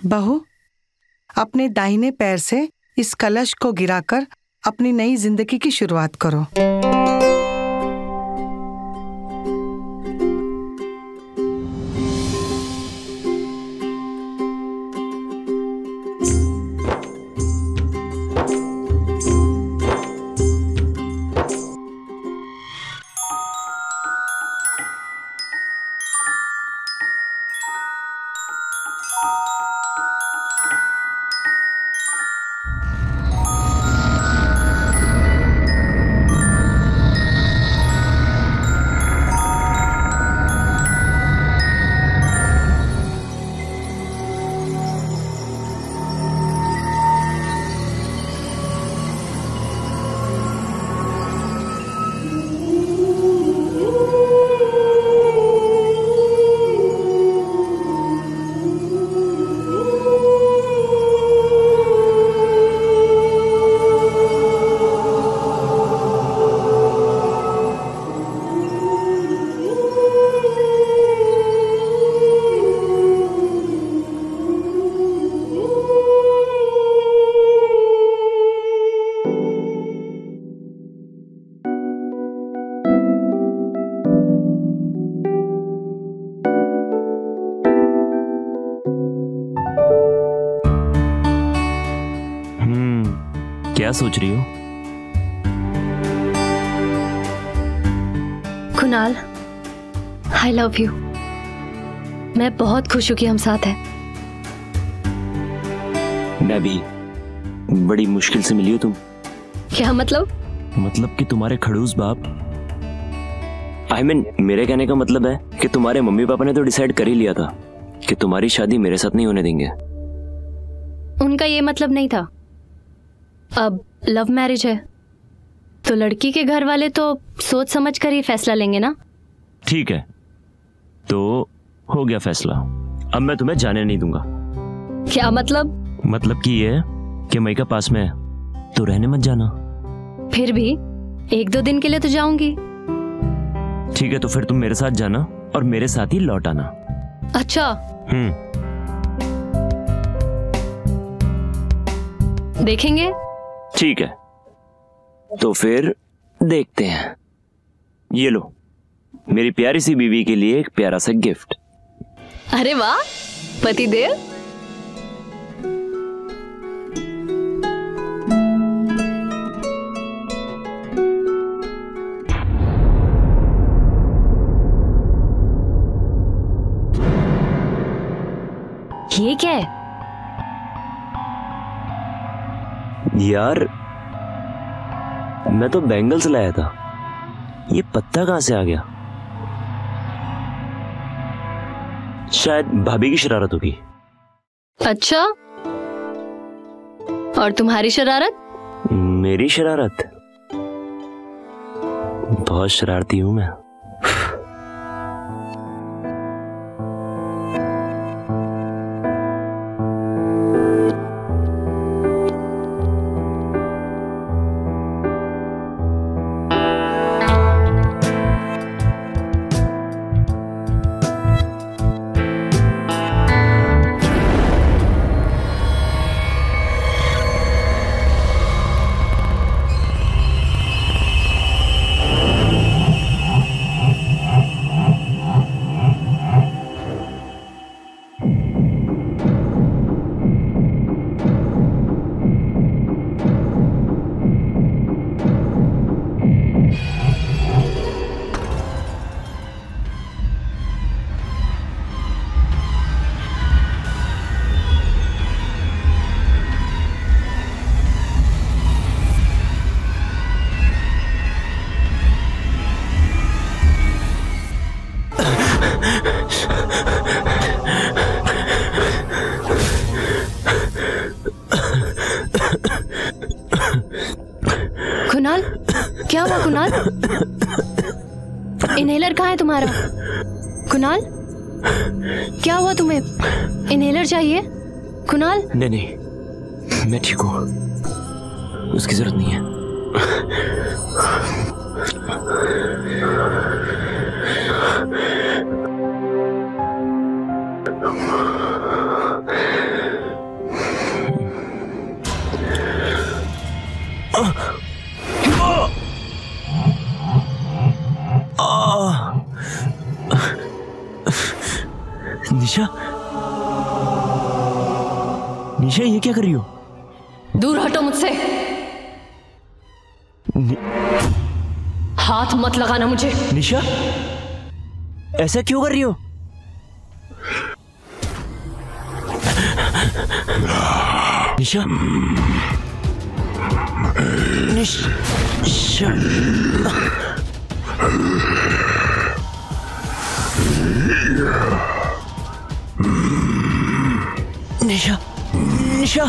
बहू, अपने दाहिने पैर से इस कलश को गिराकर अपनी नई जिंदगी की शुरुआत करो। क्या सोच रही हो? Kunal, I love you. मैं बहुत खुश हूं कि हम साथ हैं। मैं भी। बड़ी मुश्किल से मिली हो तुम। क्या मतलब? मतलब कि तुम्हारे खड़ूस बाप, I mean, मेरे कहने का मतलब है कि तुम्हारे मम्मी पापा ने तो डिसाइड कर ही लिया था कि तुम्हारी शादी मेरे साथ नहीं होने देंगे। उनका ये मतलब नहीं था। अब लव मैरिज है तो लड़की के घर वाले तो सोच समझ कर ही फैसला लेंगे ना। ठीक है, तो हो गया फैसला। अब मैं तुम्हें जाने नहीं दूंगा। क्या मतलब? मतलब कि ये है कि मई का पास में है तो रहने मत जाना। फिर भी 1-2 दिन के लिए तो जाऊंगी। ठीक है, तो फिर तुम मेरे साथ जाना और मेरे साथ ही लौट आना। अच्छा। देखेंगे। ठीक है, तो फिर देखते हैं। ये लो, मेरी प्यारी सी बीवी के लिए एक प्यारा सा गिफ्ट। अरे वाह, पतिदेव। ये क्या है? यार, मैं तो बैंगल्स लाया था, ये पत्ता कहां से आ गया? शायद भाभी की शरारत होगी। अच्छा, और तुम्हारी शरारत? मेरी शरारत? बहुत शरारती हूं मैं। कुणाल, क्या हुआ कुणाल? इनहेलर कहाँ है तुम्हारा? कुणाल, क्या हुआ तुम्हें? इनहेलर चाहिए? कुणाल? नहीं नहीं, मैं ठीक हूँ, उसकी जरूरत नहीं है। निशा, निशा ये क्या कर रही हो? दूर हटो मुझसे। हाथ मत लगाना मुझे। निशा, ऐसा क्यों कर रही हो? निशा, निशा, निशा, निशा, निशा,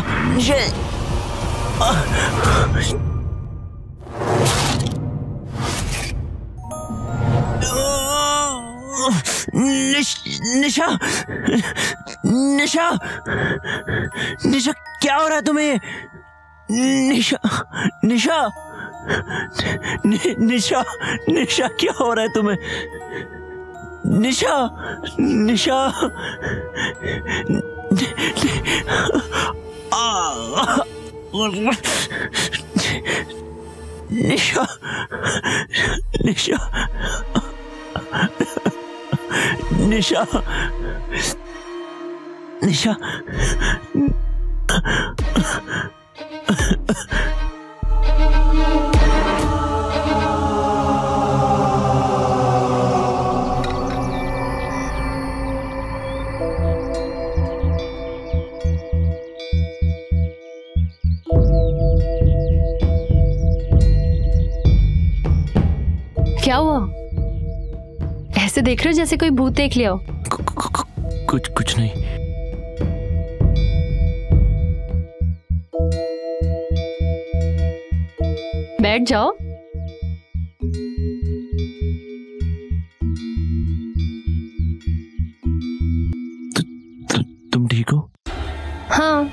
निशा, निशा, निशा, क्या हो रहा है तुम्हें? निशा, निशा, निशा, निशा, क्या हो रहा है तुम्हें? निशा, निशा, निशा, निशा, निशा, निशा, क्या हुआ? ऐसे देख रहे हो जैसे कोई भूत देख लिया हो। कुछ नहीं। बैठ जाओ। तुम ठीक हो? हाँ,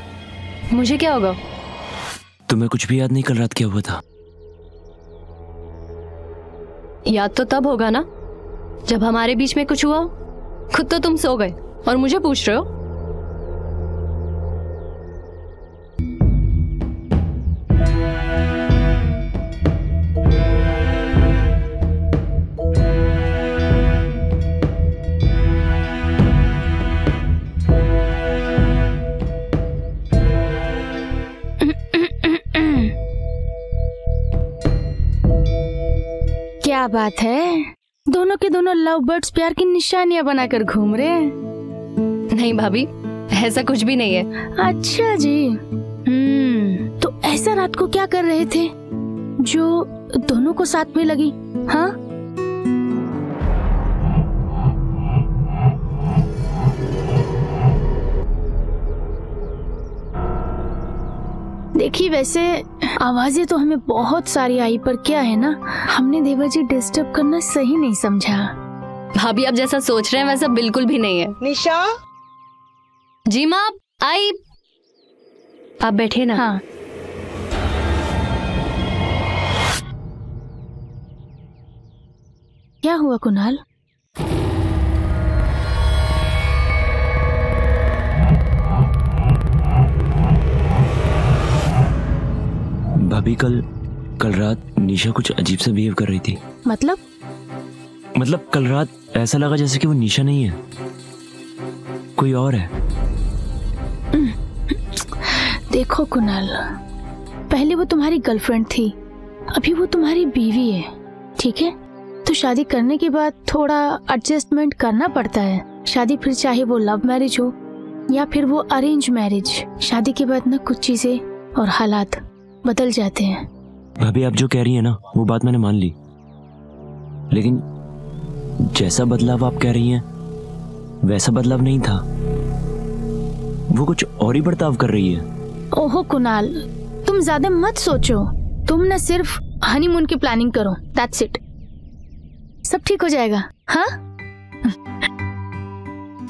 मुझे क्या होगा? तुम्हें कुछ भी याद नहीं कल रात क्या हुआ था? याद तो तब होगा ना जब हमारे बीच में कुछ हुआ। खुद तो तुम सो गए और मुझे पूछ रहे हो। क्या बात है, दोनों के दोनों लव बर्ड्स प्यार की निशानियां बनाकर घूम रहे हैं। नहीं भाभी, ऐसा कुछ भी नहीं है। अच्छा जी। तो ऐसा रात को क्या कर रहे थे जो दोनों को साथ में लगी? हाँ, देखिए वैसे आवाजें तो हमें बहुत सारी आई, पर क्या है ना, हमने देवर जी डिस्टर्ब करना सही नहीं समझा। भाभी आप जैसा सोच रहे हैं वैसा बिल्कुल भी नहीं है। निशा, जी माँ आई। आप बैठे ना। हाँ, क्या हुआ कुणाल? भाभी कल रात निशा कुछ अजीब सा बिहेव कर रही थी। मतलब कल रात ऐसा लगा जैसे कि वो निशा नहीं है, कोई और है। देखो कुणाल, पहले वो तुम्हारी गर्लफ्रेंड थी, अभी वो तुम्हारी बीवी है, ठीक है? तो शादी करने के बाद थोड़ा एडजस्टमेंट करना पड़ता है। शादी फिर चाहे वो लव मैरिज हो या फिर वो अरेंज मैरिज, शादी के बाद ना कुछ चीजें और हालात बदल जाते हैं। भाभी आप जो कह रही है ना वो बात मैंने मान ली, लेकिन जैसा बदलाव आप कह रही हैं वैसा बदलाव नहीं था। वो कुछ और ही बर्ताव कर रही है। ओहो कुणाल, तुम ज्यादा मत सोचो, तुम ना सिर्फ हनीमून की प्लानिंग करो, दैट्स इट। सब ठीक हो जाएगा। हाँ?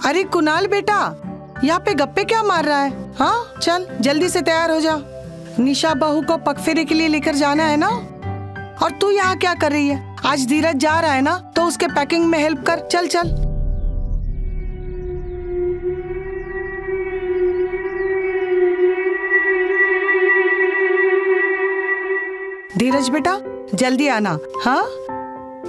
अरे कुणाल बेटा, यहाँ पे गप्पे क्या मार रहा है? हाँ चल जल्दी से तैयार हो जा, निशा बहू को पगफेरे के लिए लेकर जाना है ना। और तू यहाँ क्या कर रही है? आज धीरज जा रहा है ना, तो उसके पैकिंग में हेल्प कर। चल चल। धीरज बेटा जल्दी आना। हाँ,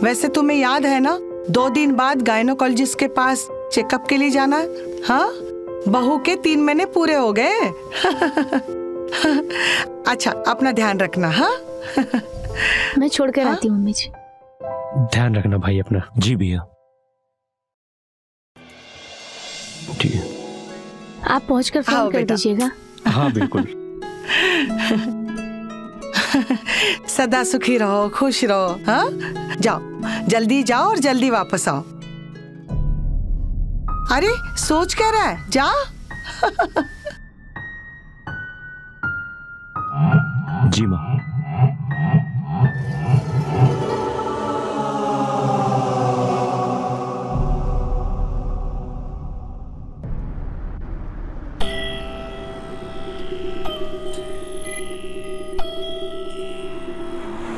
वैसे तुम्हें याद है ना, 2 दिन बाद गायनोकोलॉजिस्ट के पास चेकअप के लिए जाना है। हाँ, बहू के 3 महीने पूरे हो गए। अच्छा, अपना ध्यान रखना। हाँ मैं छोड़ कर आती हूँ मम्मी जी। ध्यान रखना भाई अपना। जी भैया। ठीक है, आप पहुंचकर फोन आओ कर बेटा। दीजिएगा। हाँ बिल्कुल। सदा सुखी रहो, खुश रहो। हाँ, जाओ, जल्दी जाओ और जल्दी वापस आओ। अरे सोच क्या रहा है, जा। जी माँ।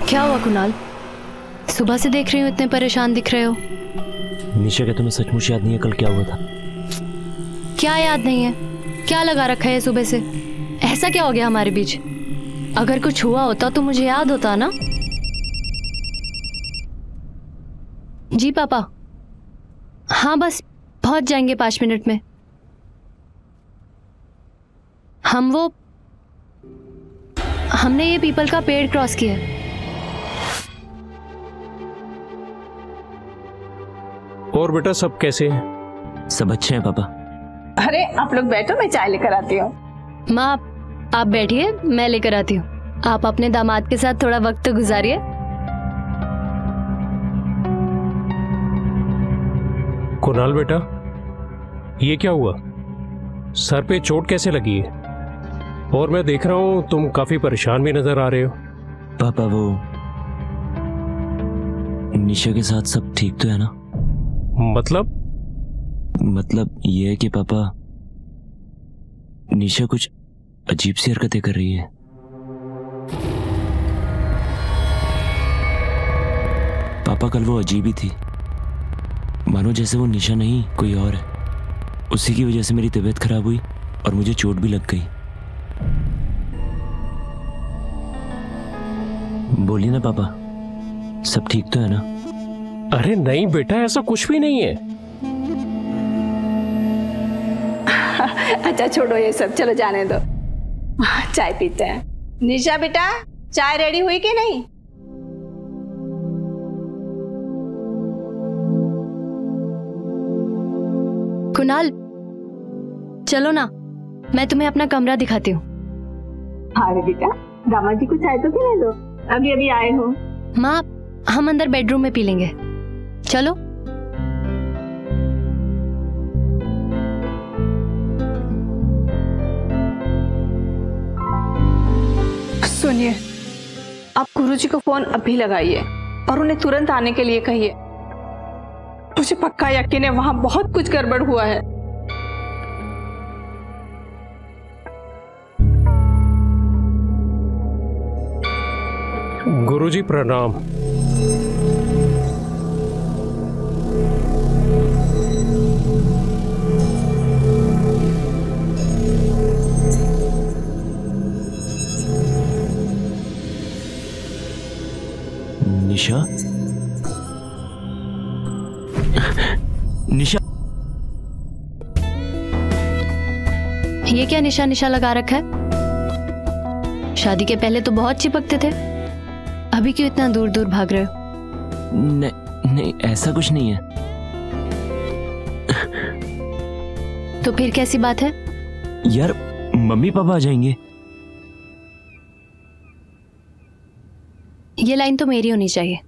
क्या हुआ कुणाल? सुबह से देख रही हूँ इतने परेशान दिख रहे हो। निशा, क्या तुम्हें सचमुच याद नहीं है कल क्या हुआ था? क्या याद नहीं है? क्या लगा रखा है सुबह से? ऐसा क्या हो गया हमारे बीच? अगर कुछ हुआ होता तो मुझे याद होता ना। जी पापा। हाँ, बस पहुंच जाएंगे 5 मिनट में। हमने ये पीपल का पेड़ क्रॉस किया। और बेटा सब कैसे हैं? सब अच्छे हैं पापा। अरे आप लोग बैठो, मैं चाय लेकर आती हूँ। माँ, आप बैठिए, मैं लेकर आती हूँ। आप अपने दामाद के साथ थोड़ा वक्त गुजारिए। कुणाल बेटा, ये क्या हुआ? सर पे चोट कैसे लगी है? और मैं देख रहा हूँ तुम काफी परेशान भी नजर आ रहे हो। पापा, वो निशा के साथ सब ठीक तो है ना? मतलब ये है कि पापा, निशा कुछ अजीब सी हरकतें कर रही है। पापा, कल वो अजीब ही थी, मानो जैसे वो निशा नहीं कोई और है। उसी की वजह से मेरी तबीयत खराब हुई और मुझे चोट भी लग गई। बोलिए ना पापा, सब ठीक तो है ना? अरे नहीं बेटा, ऐसा कुछ भी नहीं है। अच्छा छोड़ो ये सब, चलो जाने दो, चाय पीते हैं। निशा बेटा, चाय रेडी हुई कि नहीं? कुणाल, चलो ना, मैं तुम्हें अपना कमरा दिखाती हूँ। अरे बेटा, दामाद जी को चाय तो पीने दो, अभी अभी आए हो। माँ, हम अंदर बेडरूम में पी लेंगे, चलो। सुनिए, आप गुरुजी को फोन अभी लगाइए और उन्हें तुरंत आने के लिए कहिए। मुझे पक्का यकीन है वहां बहुत कुछ गड़बड़ हुआ है। गुरुजी प्रणाम। निशा? निशा? ये क्या निशा निशा लगा रखा है? शादी के पहले तो बहुत चिपकते थे, अभी क्यों इतना दूर दूर भाग रहे हो? नहीं, ऐसा कुछ नहीं है। तो फिर कैसी बात है? यार, मम्मी पापा आ जाएंगे। ये लाइन तो मेरी होनी चाहिए।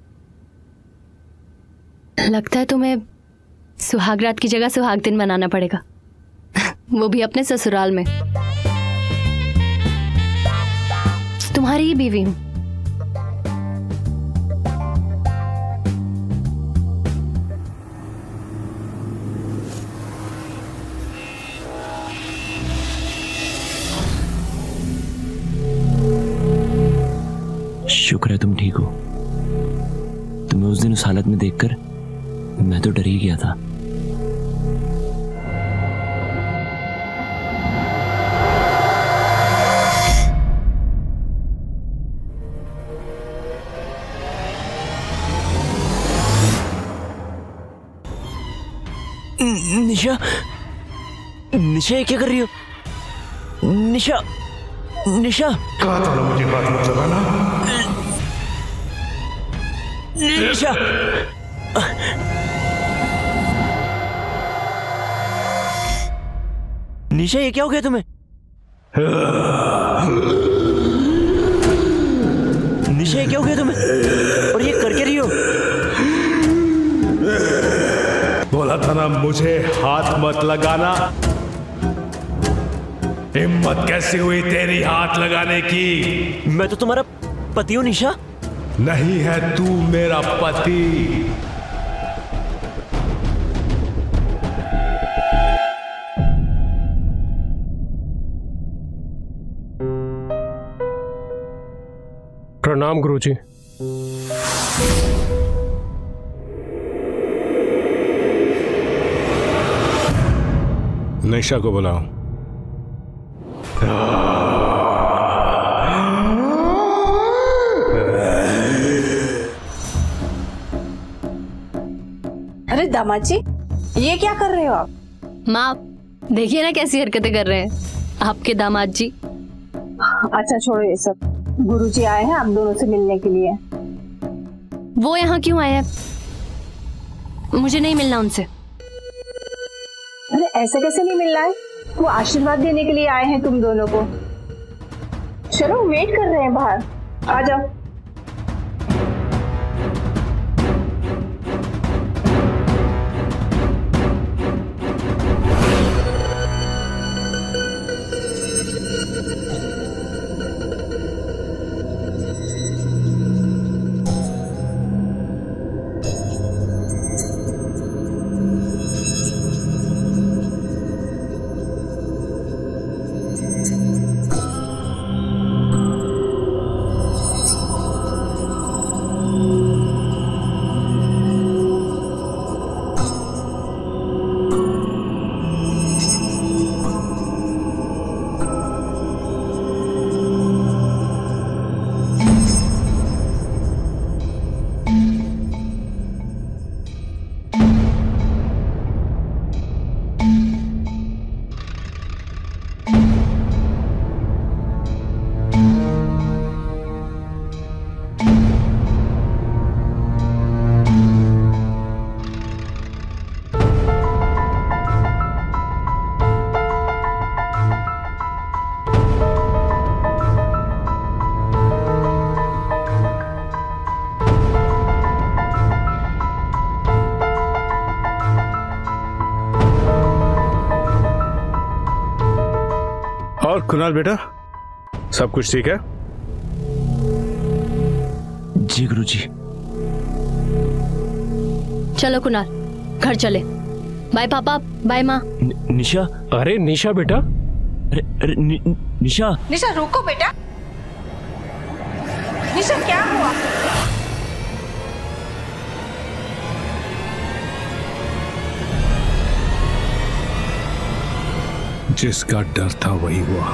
लगता है तुम्हें सुहाग रात की जगह सुहाग दिन मनाना पड़ेगा, वो भी अपने ससुराल में। तुम्हारी ही बीवी हूं। शुक्र है तुम ठीक हो। तुम्हें उस दिन उस हालत में देखकर मैं तो डर ही गया था। निशा, निशा ये क्या कर रही हो? निशा, निशा, कहा था ना मुझे हाथ मत लगाना। निशा, निशा ये क्या हो गया तुम्हें? निशा ये क्या हो गया तुम्हें? और ये कर क्या रही हो? बोला था ना मुझे हाथ मत लगाना। हिम्मत कैसे हुई तेरी हाथ लगाने की? मैं तो तुम्हारा पति हूं निशा। नहीं है तू मेरा पति। प्रणाम गुरुजी। निशा को बुलाओ। अरे दामाद जी, ये क्या कर रहे हो आप? माँ देखिए ना कैसी हरकतें कर रहे हैं आपके दामाद जी। अच्छा छोड़ो ये सब, गुरुजी आए हैं आप दोनों से मिलने के लिए। वो यहाँ क्यों आए हैं? मुझे नहीं मिलना उनसे। अरे ऐसे कैसे नहीं मिल रहा है? वो आशीर्वाद देने के लिए आए हैं तुम दोनों को। चलो वेट कर रहे हैं बाहर, आ जाओ। और कुणाल बेटा, सब कुछ ठीक है? जी गुरुजी। चलो कुणाल घर चले। बाय पापा, बाय माँ। निशा, अरे निशा बेटा। अरे निशा। निशा रुको बेटा। निशा क्या हुआ? जिसका डर था वही हुआ।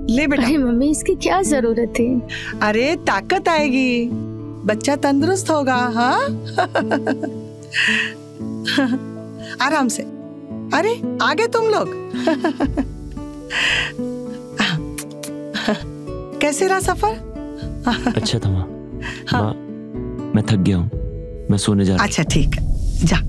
ले बेटा। अरे मम्मी इसकी क्या जरूरत थी? अरे ताकत आएगी, बच्चा तंदुरुस्त होगा। हाँ आराम से। अरे आगे तुम लोग। कैसे रहा सफर? अच्छा था माँ। हाँ। माँ, मैं थक गया हूँ, मैं सोने जा रहा हूँ। अच्छा ठीक है, जा।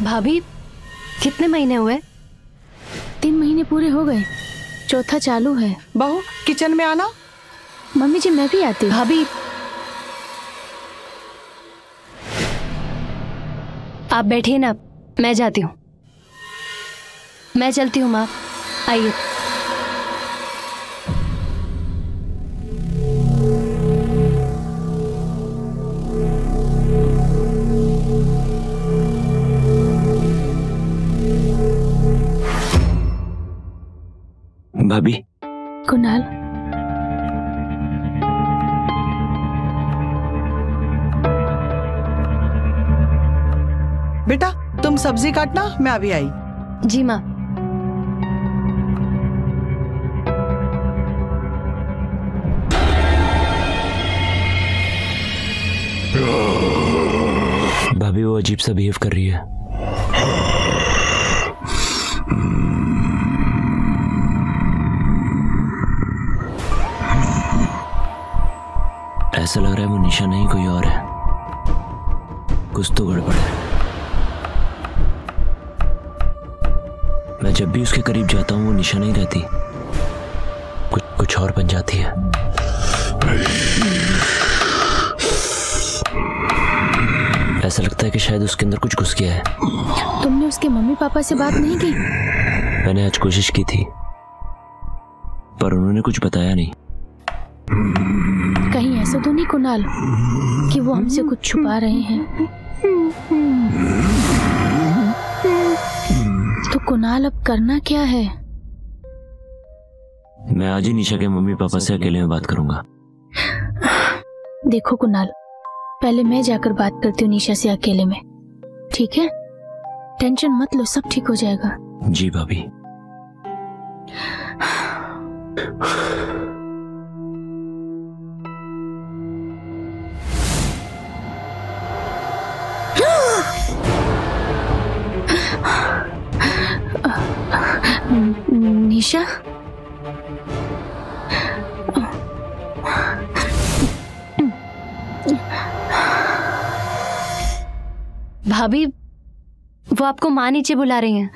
भाभी कितने महीने हुए? 3 महीने पूरे हो गए, चौथा चालू है। बहू किचन में आना। मम्मी जी मैं भी आती हूँ। भाभी आप बैठिए ना, मैं जाती हूँ। मैं चलती हूँ माँ, आइए। भाभी। कुणाल, बेटा तुम सब्जी काटना, मैं अभी आई। जी माँ। भाभी वो अजीब सा बिहेव कर रही है। ऐसा लग रहा है वो निशा नहीं कोई और है। कुछ तो गड़बड़ है। मैं जब भी उसके करीब जाता हूँ वो निशा नहीं रहती, कुछ और बन जाती है। ऐसा लगता है कि शायद उसके अंदर कुछ घुस गया है। तुमने उसके मम्मी पापा से बात नहीं की? मैंने आज कोशिश की थी पर उन्होंने कुछ बताया नहीं। कहीं ऐसा तो नहीं कुणाल कि वो हमसे कुछ छुपा रहे हैं? तो कुणाल अब करना क्या है? मैं आज ही निशा के मम्मी पापा से अकेले में बात करूंगा। देखो कुणाल, पहले मैं जाकर बात करती हूँ निशा से अकेले में, ठीक है? टेंशन मत लो, सब ठीक हो जाएगा। जी भाभी। निशा, भाभी वो आपको माँ नीचे बुला रही हैं।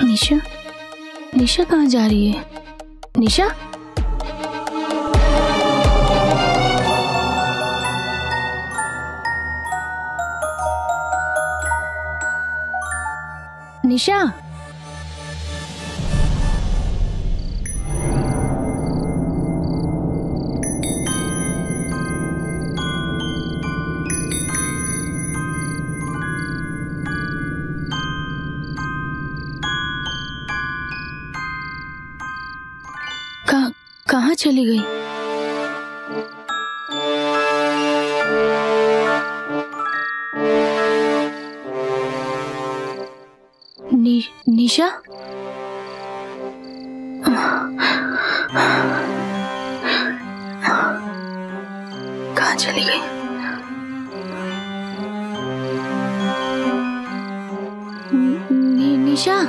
निशा, निशा कहाँ जा रही है? निशा, निशा, कहाँ चली गई? निशा, कहाँ चली गई? निशा,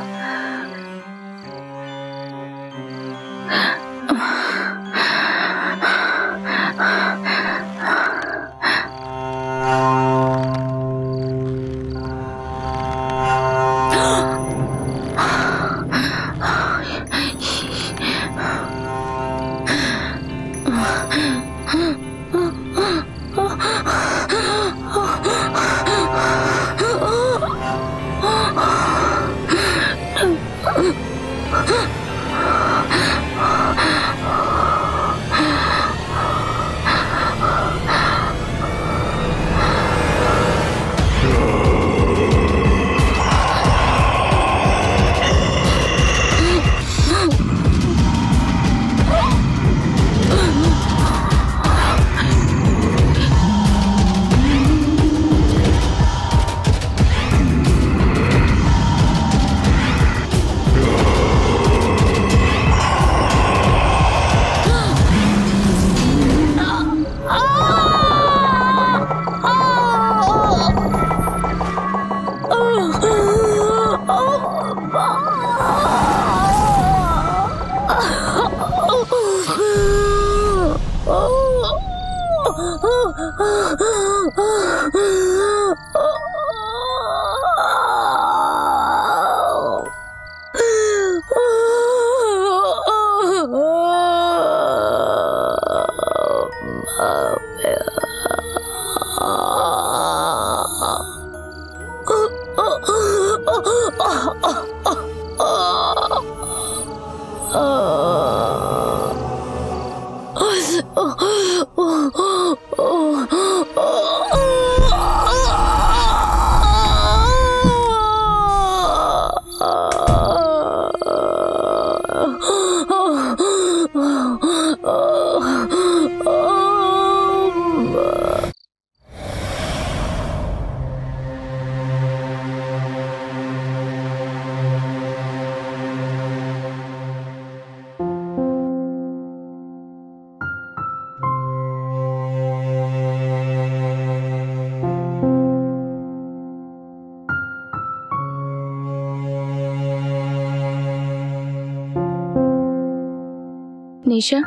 निशा,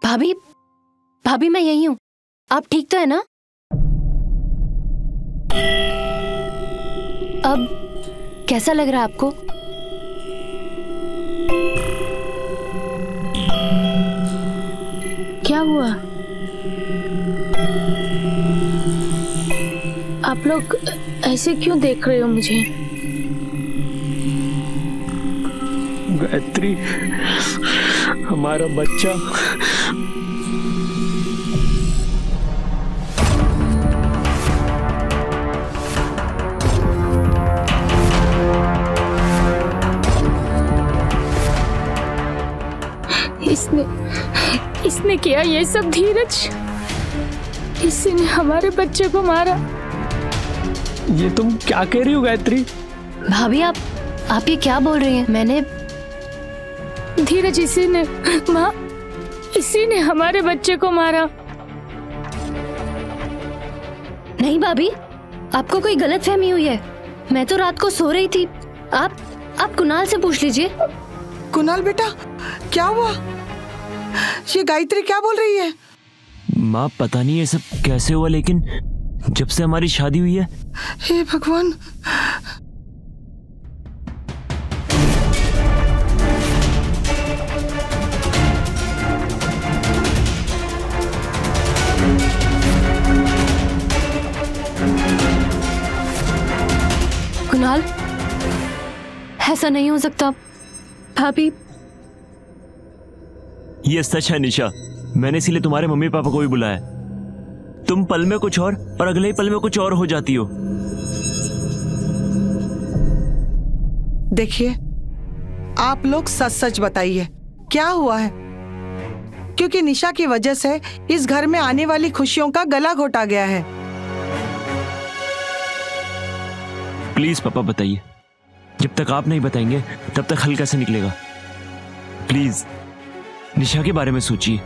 भाभी भाभी मैं यही हूँ। आप ठीक तो है ना? अब कैसा लग रहा है आपको? क्या हुआ? आप लोग ऐसे क्यों देख रहे हो मुझे? गायत्री, हमारा बच्चा। इसने किया ये सब धीरज। इसी ने हमारे बच्चे को मारा। ये तुम क्या कह रही हो गायत्री? भाभी आप ये क्या बोल रही हैं? मैंने धीरज, इसी ने हमारे बच्चे को मारा। नहीं भाभी, आपको कोई गलतफहमी हुई है। मैं तो रात को सो रही थी। आप कुणाल से पूछ लीजिए। कुणाल बेटा, क्या हुआ? ये गायत्री क्या बोल रही है? माँ पता नहीं ये सब कैसे हुआ, लेकिन जब से हमारी शादी हुई है। हे भगवान। कुणाल, ऐसा नहीं हो सकता। भाभी, ये सच है निशा। मैंने इसीलिए तुम्हारे मम्मी पापा को भी बुलाया। तुम पल में कुछ और अगले ही पल में कुछ और हो जाती हो। देखिए, आप लोग सच सच बताइए, क्या हुआ है? क्योंकि निशा की वजह से इस घर में आने वाली खुशियों का गला घोटा गया है। प्लीज पापा बताइए। जब तक आप नहीं बताएंगे तब तक हल कैसे निकलेगा? प्लीज निशा के बारे में सोचिए।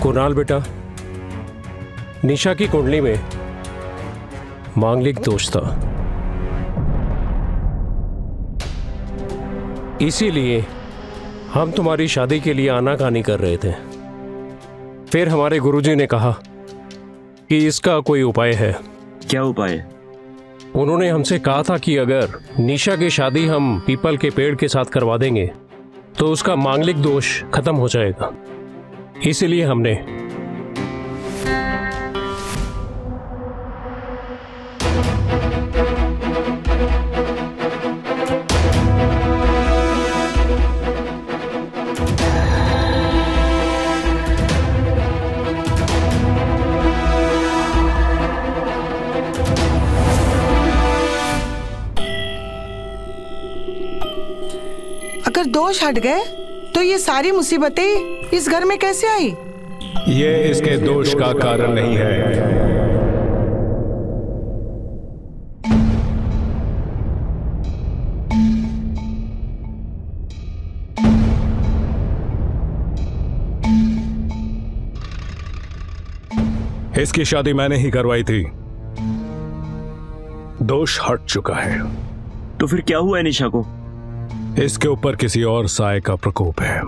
कुणाल बेटा, निशा की कुंडली में मांगलिक दोष था, इसीलिए हम तुम्हारी शादी के लिए आनाकानी कर रहे थे। फिर हमारे गुरुजी ने कहा कि इसका कोई उपाय है। क्या उपाय है? उन्होंने हमसे कहा था कि अगर निशा की शादी हम पीपल के पेड़ के साथ करवा देंगे तो उसका मांगलिक दोष खत्म हो जाएगा। इसीलिए हमने अगर दोष हट गए तो ये सारी मुसीबतें इस घर में कैसे आई? ये इसके दोष का कारण नहीं है। इसकी शादी मैंने ही करवाई थी। दोष हट चुका है। तो फिर क्या हुआ है निशा को? इसके ऊपर किसी और साए का प्रकोप है।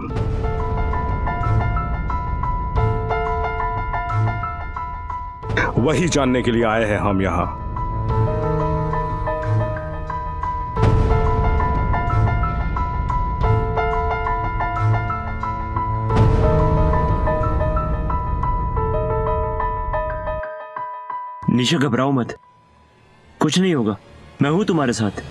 वही जानने के लिए आए हैं हम यहां। निशा घबराओ मत, कुछ नहीं होगा, मैं हूं तुम्हारे साथ।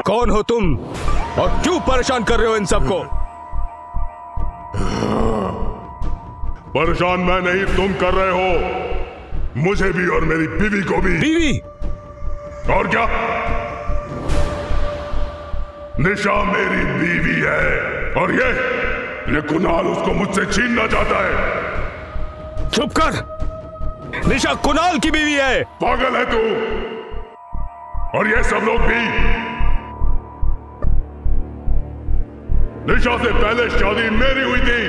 कौन हो तुम और क्यों परेशान कर रहे हो इन सबको? परेशान मैं नहीं, तुम कर रहे हो। मुझे भी और मेरी बीवी को भी। बीवी? और क्या? निशा मेरी बीवी है और ये कुणाल उसको मुझसे छीनना चाहता है। चुप कर! निशा कुणाल की बीवी है। पागल है तू? और ये सब लोग भी। निशा से पहले शादी मेरी हुई थी।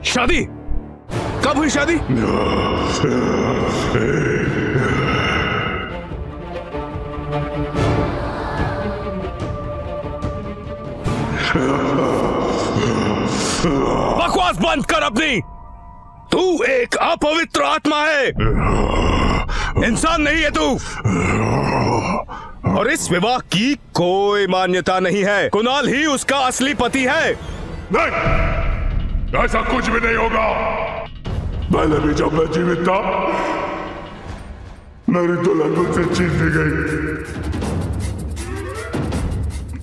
शादी? कब हुई शादी? बकवास बंद कर अपनी। तू एक अपवित्र आत्मा है, इंसान नहीं है तू। और इस विवाह की कोई मान्यता नहीं है। कुणाल ही उसका असली पति है। नहीं, ऐसा कुछ भी नहीं होगा। पहले भी जब मैं जीवित था, मेरी दुल्हन मुझसे छीन ली गई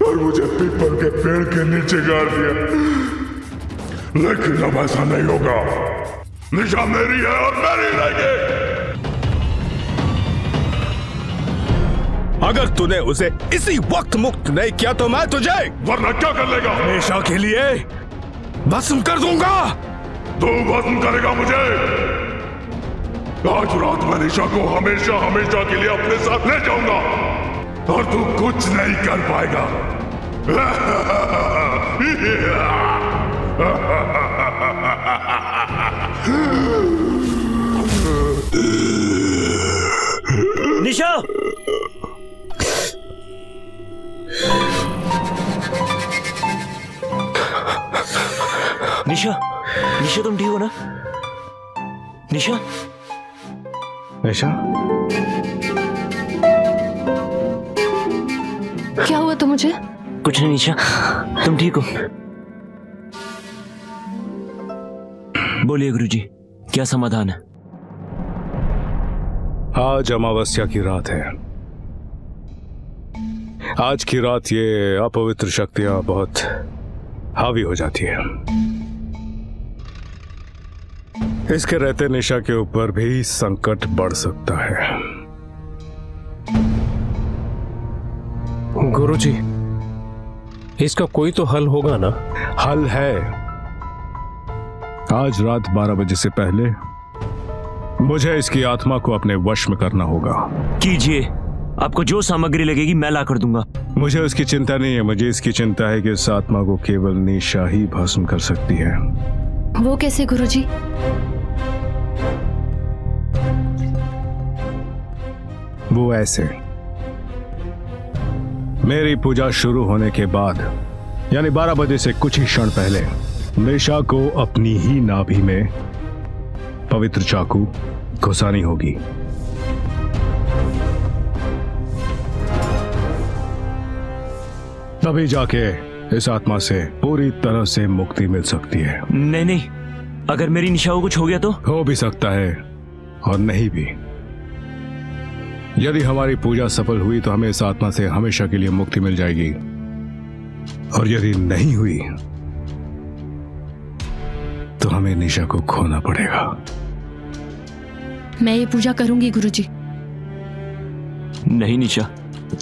और मुझे पीपल के पेड़ के नीचे गाड़ दिया। लेकिन अब ऐसा नहीं होगा। निशा मेरी है और मेरी रहेगी। अगर तूने उसे इसी वक्त मुक्त नहीं किया तो मैं तुझे वरना क्या कर लेगा? हमेशा के लिए भस्म कर दूंगा। तू भस्म करेगा मुझे? आज रात मैं निशा को हमेशा हमेशा के लिए अपने साथ ले जाऊंगा और तू कुछ नहीं कर पाएगा। निशा! निशा, निशा तुम ठीक हो ना? निशा? निशा? क्या हुआ तो मुझे? कुछ नहीं निशा, तुम ठीक हो? बोलिए गुरुजी, क्या समाधान है? आज अमावस्या की रात है। आज की रात ये अपवित्र शक्तियां बहुत हावी हो जाती है। इसके रहते निशा के ऊपर भी संकट बढ़ सकता है। गुरुजी, इसका कोई तो हल होगा ना? हल है। आज रात 12 बजे से पहले मुझे इसकी आत्मा को अपने वश में करना होगा। कीजिए, आपको जो सामग्री लगेगी मैं ला कर दूंगा। मुझे उसकी चिंता नहीं है, मुझे इसकी चिंता है कि इस आत्मा को केवल निशा ही भस्म कर सकती है। वो कैसे गुरुजी? वो ऐसे, मेरी पूजा शुरू होने के बाद यानी 12 बजे से कुछ ही क्षण पहले निशा को अपनी ही नाभि में पवित्र चाकू घुसानी होगी। तभी जाके इस आत्मा से पूरी तरह से मुक्ति मिल सकती है। नहीं नहीं, अगर मेरी निशा को कुछ हो गया तो? हो भी सकता है और नहीं भी। यदि हमारी पूजा सफल हुई तो हमें इस आत्मा से हमेशा के लिए मुक्ति मिल जाएगी, और यदि नहीं हुई तो हमें निशा को खोना पड़ेगा। मैं ये पूजा करूंगी गुरुजी। नहीं निशा,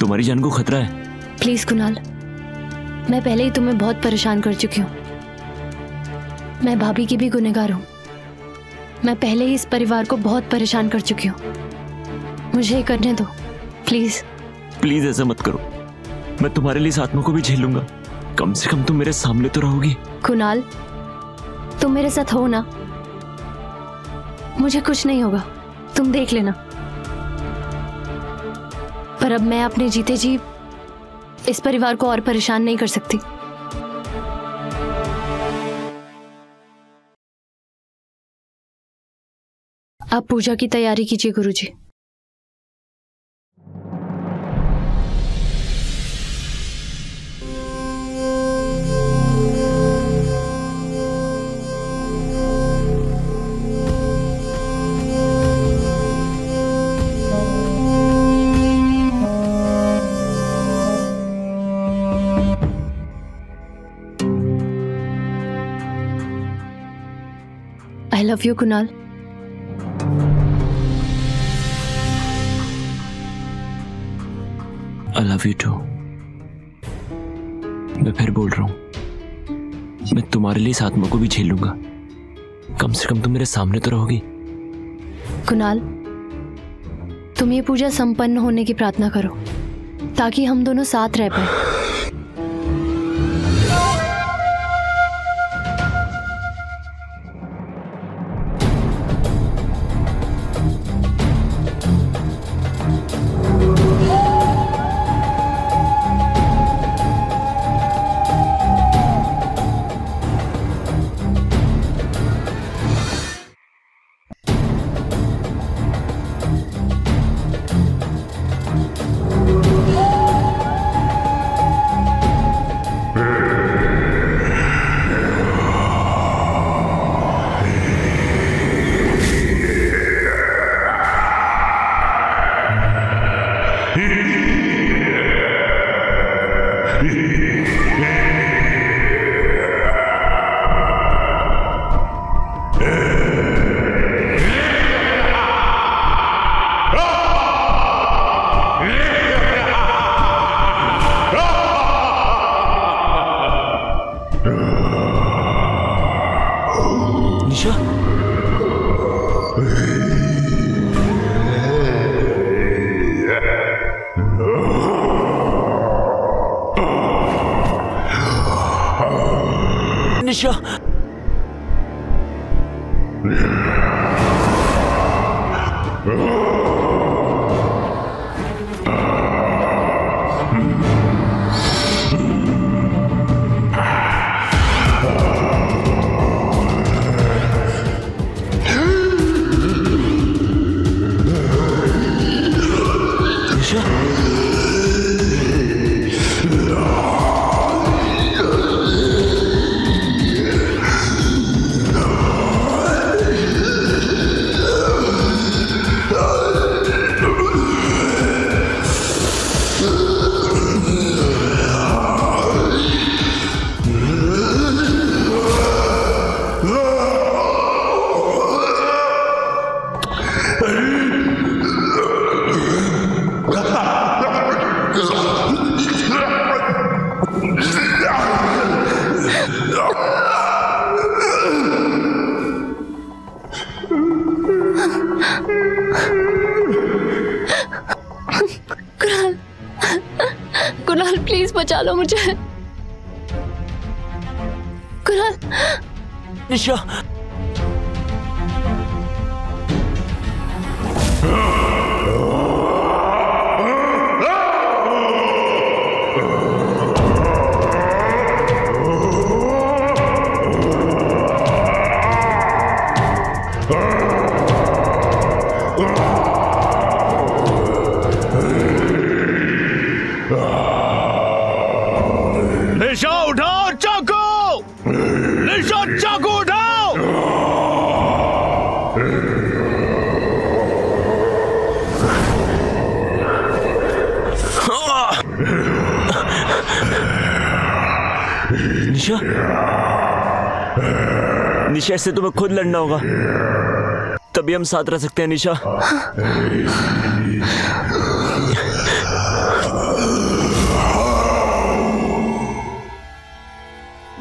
तुम्हारी जान को खतरा है। प्लीज कुणाल, मैं पहले ही तुम्हें बहुत परेशान कर चुकी हूँ। मैं भाभी की भी गुनहगार हूँ। मैं पहले ही इस परिवार को बहुत परेशान कर चुकी हूँ। मुझे करने दो प्लीज। प्लीज ऐसा मत करो, मैं तुम्हारे लिए इस आत्मा को भी झेल लूंगा। कम से कम तुम मेरे सामने तो रहोगी। कुणाल, तुम मेरे साथ हो ना, मुझे कुछ नहीं होगा, तुम देख लेना। पर अब मैं अपने जीते जी इस परिवार को और परेशान नहीं कर सकती। आप पूजा की तैयारी कीजिए गुरुजी। I love you, Kunal. I love you too। मैं फिर बोल रहा हूं, मैं तुम्हारे लिए इस आत्मा को भी झेल लूंगा। कम से कम तुम मेरे सामने तो रहोगी। कुणाल, तुम ये पूजा संपन्न होने की प्रार्थना करो ताकि हम दोनों साथ रह पाए। निशा, कुणाल प्लीज बचा लो मुझे। कुणाल। निशा, निशा उठाओ चाकू, निशा चाकू उठाओ। निशा, निशा इससे तुम्हें खुद लड़ना होगा, तभी हम साथ रह सकते हैं निशा।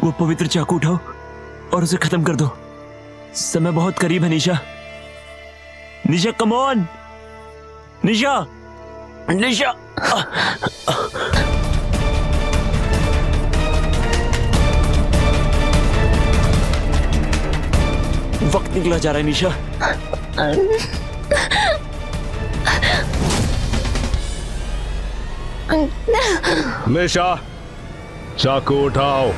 वो पवित्र चाकू उठाओ और उसे खत्म कर दो। समय बहुत करीब है निशा। निशा कम ऑन, निशा, निशा। वक्त निकला जा रहा है निशा। निशा, चाकू उठाओ।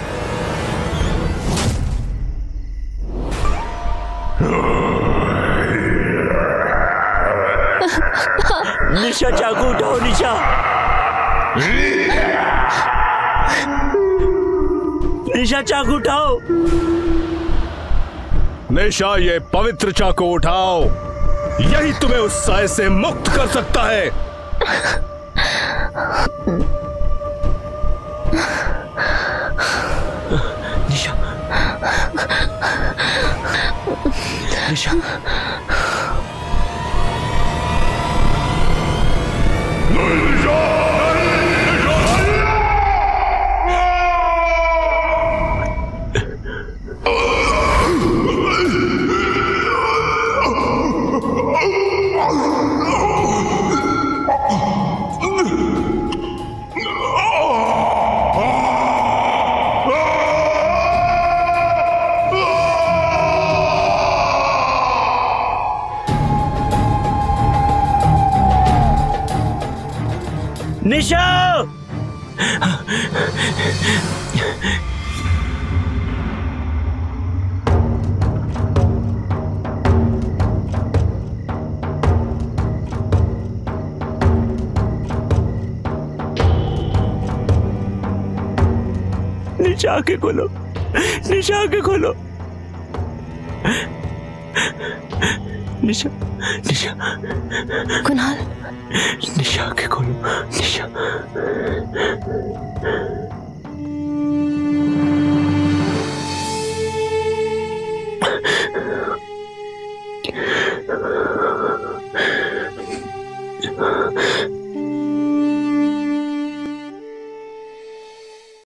निशा चाकू उठाओ निशा। निशा चाकू उठाओ। निशा, ये पवित्र चाकू उठाओ, यही तुम्हें उस साए से मुक्त कर सकता है। निशा, निशा, निशा, निशा आंखें खोलो, निशा आंखें खोलो, निशा, निशा, कुणाल, निशा आंखें खोलो, निशा।